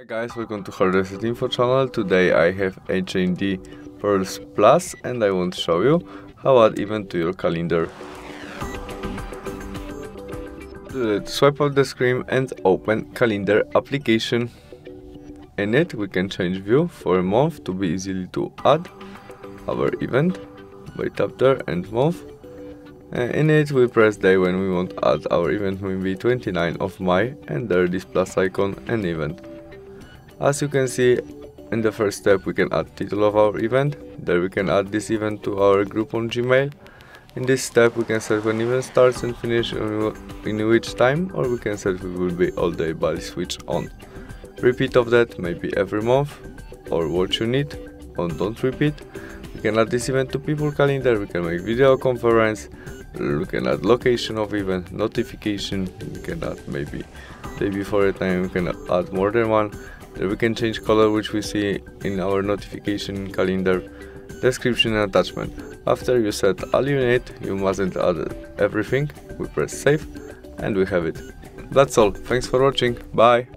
Hi guys, welcome to Hardest Info channel. Today I have HMD Pulse Plus and I want to show you how to add event to your calendar. Swipe out the screen and open calendar application. In it we can change view for a month to be easily to add our event by tap there and month. In it we press day when we want to add our event, maybe 29 of May, and there this plus icon and event. As you can see, in the first step we can add title of our event. There we can add this event to our group on Gmail. In this step we can set when event starts and finish in which time, or we can set it will be all day by switch on. Repeat of that maybe every month, or what you need, or don't repeat. We can add this event to people calendar, we can make video conference, we can add location of event, notification, we can add maybe day before a time, we can add more than one. There we can change color which we see in our notification calendar, description and attachment. After you set all you need, you mustn't add everything. We press save and we have it. That's all. Thanks for watching. Bye.